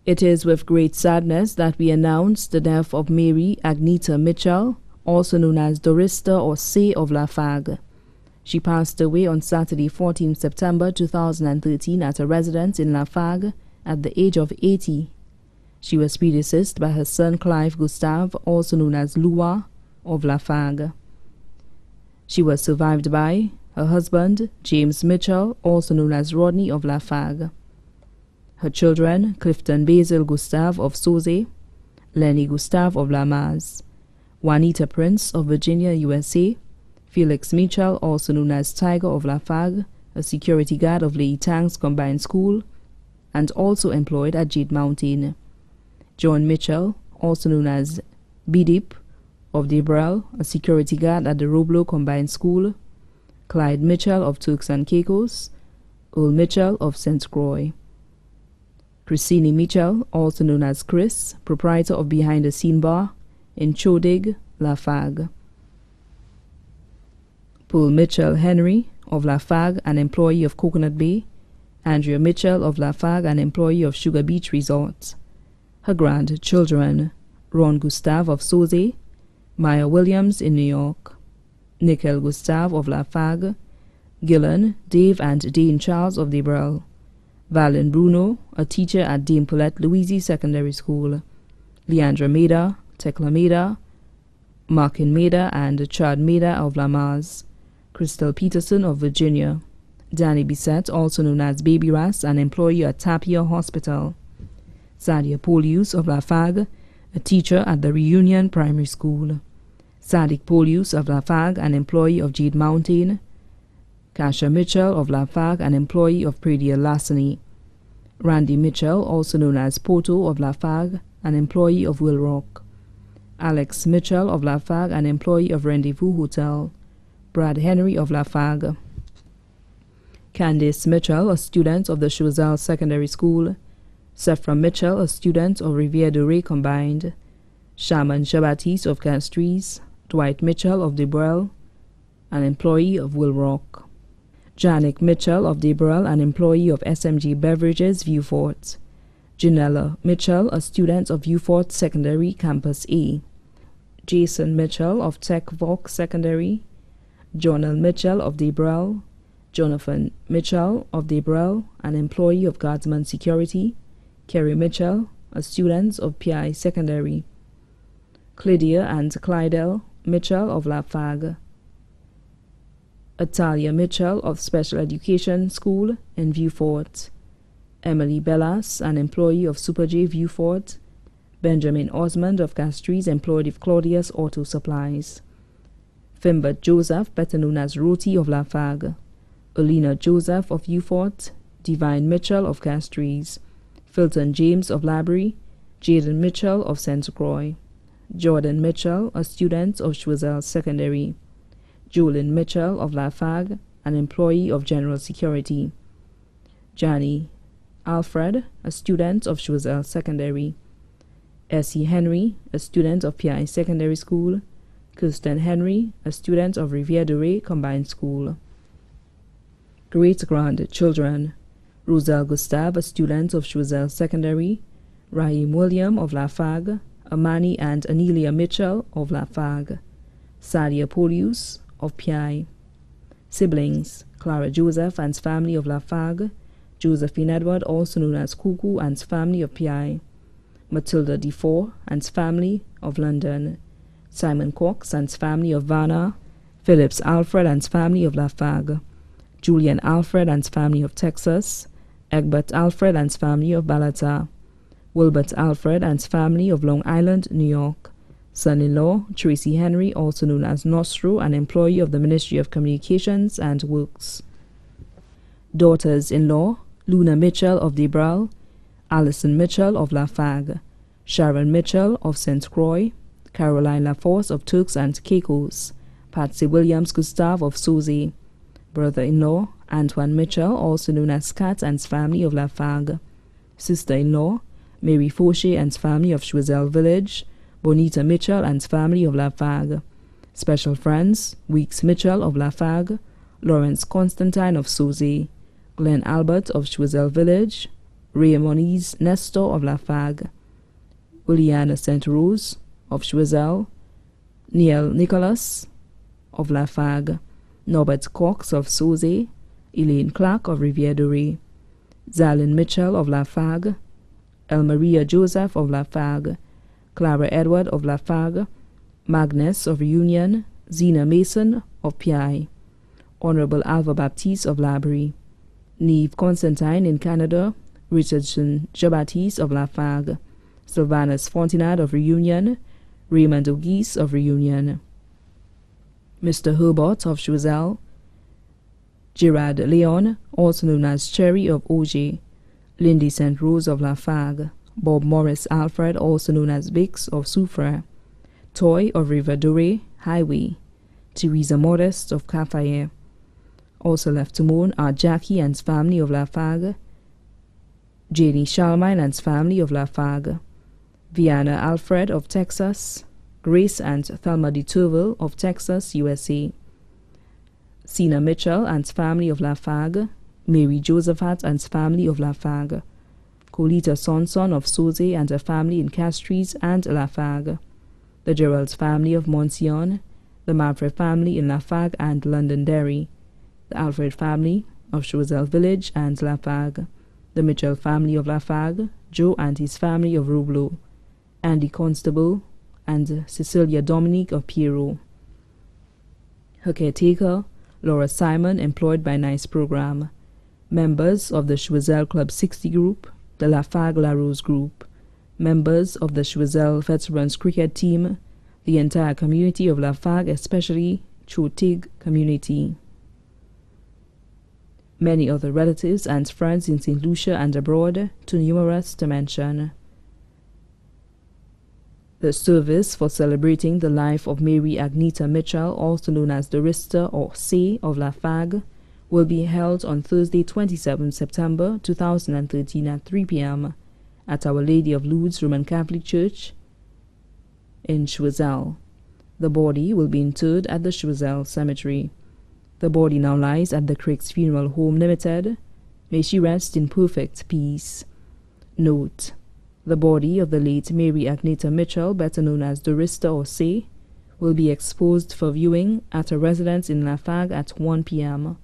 It is with great sadness that we announce the death of Mary Agnita Mitchel, also known as Dorista or Say of Lafargue. She passed away on Saturday, 14 September 2013 at a residence in Lafargue at the age of 80. She was predeceased by her son Clive Gustave, also known as Lua, of Lafargue. She was survived by her husband, James Mitchell, also known as Rodney of Lafargue. Her children, Clifton Basil Gustave of Sauzet, Lenny Gustave of Lamaze, Juanita Prince of Virginia, USA, Felix Mitchell, also known as Tiger of Lafargue, a security guard of Lady Tang's Combined School, and also employed at Jade Mountain. John Mitchell, also known as Bidip of Debrel, a security guard at the Roblo Combined School, Clyde Mitchell of Turks and Caicos, Earl Mitchell of St. Croix. Christine Mitchell, also known as Chris, proprietor of Behind the Scene Bar in Chodig, Lafargue. Pearl Mitchell Henry of Lafargue, an employee of Coconut Bay. Andrea Mitchell of Lafargue, an employee of Sugar Beach Resort. Her grandchildren, Ron Gustave of Sauzet, Maya Williams in New York, Nickel Gustave of Lafargue, Gillen, Dave and Dane Charles of Debrel, Valen Bruno, a teacher at Dame Paulette Louise Secondary School, Leandra Maida, Tekla Maida, Markin Maida and Chad Maida of Lamaze, Crystal Peterson of Virginia, Danny Bissett, also known as Baby Ras, an employee at Tapia Hospital, Sadia Polius of Lafargue, a teacher at the Reunion Primary School, Sadiq Polius of Lafargue, an employee of Jade Mountain, Kasha Mitchell of Lafargue, an employee of Pradier Lassany, Randy Mitchell, also known as Poto of Lafargue, an employee of Will Rock, Alex Mitchell of Lafargue, an employee of Rendezvous Hotel, Brad Henry of Lafargue, Candice Mitchell, a student of the Choiseul Secondary School, Sephra Mitchell, a student of Rivière de Rey Combined, Shaman Shabatis of Castries, Dwight Mitchell of Debrel, an employee of Will Rock, Janik Mitchell of Debrel, an employee of SMG Beverages Viewfort, Janella Mitchell, a student of Viewfort Secondary Campus A, Jason Mitchell of Tech Voc Secondary, Jonel Mitchell of Debrel, Jonathan Mitchell of Debrel, an employee of Guardsman Security, Kerry Mitchell, a student of PI Secondary, Clydia and Clydell Mitchell of Lafargue, Atalia Mitchell of Special Education School in Viewfort, Emily Bellas, an employee of Super J Viewfort, Benjamin Osmond of Castries, employed of Claudius Auto Supplies, Fimbert Joseph, better known as Roti of Lafargue, Alina Joseph of Viewfort, Divine Mitchell of Castries, Filton James of Labrie, Jaden Mitchell of St. Croix, Jordan Mitchell, a student of Choiseul Secondary, Jolyn Mitchell of Lafargue, an employee of General Security, Johnny Alfred, a student of Choiseul Secondary, Essie Henry, a student of PI Secondary School, Kirsten Henry, a student of Rivière de Rey Combined School. Great-grandchildren, Roselle Gustave, a student of Choiseul Secondary, Raheem William of Lafargue, Amani and Anelia Mitchell of Lafargue, Sadia Polius of PI. Siblings, Clara Joseph and family of Lafargue, Josephine Edward, also known as Cuckoo, and family of PI, Matilda Defoe and family of London, Simon Cox and family of Varna, Phillips Alfred and family of Lafargue, Julian Alfred and family of Texas, Egbert Alfred and family of Balata, Wilbert Alfred and family of Long Island, New York, son-in-law Tracy Henry, also known as Nostro, an employee of the Ministry of Communications and Works, daughters-in-law Luna Mitchell of Debrel, Alison Mitchell of Lafargue, Sharon Mitchell of St. Croix, Caroline Laforce of Turks and Caicos, Patsy Williams Gustave of Sauzet, brother-in-law Antoine Mitchell, also known as Cat and family of Lafargue, sister-in-law Mary Fauché and family of Choiseul Village, Bonita Mitchell and family of Lafargue, special friends Weeks Mitchell of Lafargue, Lawrence Constantine of Sauzet, Glenn Albert of Choiseul Village, Raymondise Nestor of Lafargue, Williana St. Rose of Choiseul, Neil Nicholas of Lafargue, Norbert Cox of Sauzet, Elaine Clark of Rivière-du-Ré, Zalyn Mitchell of Lafargue, Elmaria Joseph of Lafargue, Clara Edward of Lafargue, Magnus of Reunion, Zena Mason of Piaille, Honorable Alva Baptiste of Labrie, Neve Constantine in Canada, Richardson Jean-Baptiste of Lafargue, Sylvanus Fontenade of Reunion, Raymond Auguste of Reunion, Mr. Herbert of Choiseul, Gerard Leon, also known as Cherry of Auger, Lindy St. Rose of Lafargue, Bob Morris Alfred, also known as Bix of Soufrière, Toy of Rivière-du-Ré Highway, Teresa Modest of Cafayette. Also left to mourn are Jackie and his family of Lafargue, Janie Charlemagne and his family of Lafargue, Vianna Alfred of Texas, Grace and Thelma de Turville of Texas, USA, Sina Mitchell and his family of Lafargue, Mary Josephat and his family of Lafargue, Colita Sonson of Sauzet and her family in Castries and Lafargue, the Gerald's family of Monsignor, the Manfred family in Lafargue and Londonderry, the Alfred family of Choiseul Village and Lafargue, the Mitchell family of Lafargue, Joe and his family of Roubleau, Andy Constable and Cecilia Dominique of Pierrot. Her caretaker, Laura Simon, employed by NICE program. Members of the Choiseul Club 60 group, the Lafargue La Rose group. Members of the Choiseul Veterans cricket team, the entire community of Lafargue, especially Chotig community. Many other relatives and friends in St. Lucia and abroad, too numerous to mention. The service for celebrating the life of Mary Agnita Mitchel, also known as Dorista or Say of Lafargue, will be held on Thursday, 27 September 2013 at 3 p.m. at Our Lady of Lourdes Roman Catholic Church in Choiseul. The body will be interred at the Choiseul Cemetery. The body now lies at the Craigs Funeral Home Limited. May she rest in perfect peace. Note: the body of the late Mary Agnita Mitchel, better known as Dorista or Say, will be exposed for viewing at a residence in Lafargue at 1 p.m.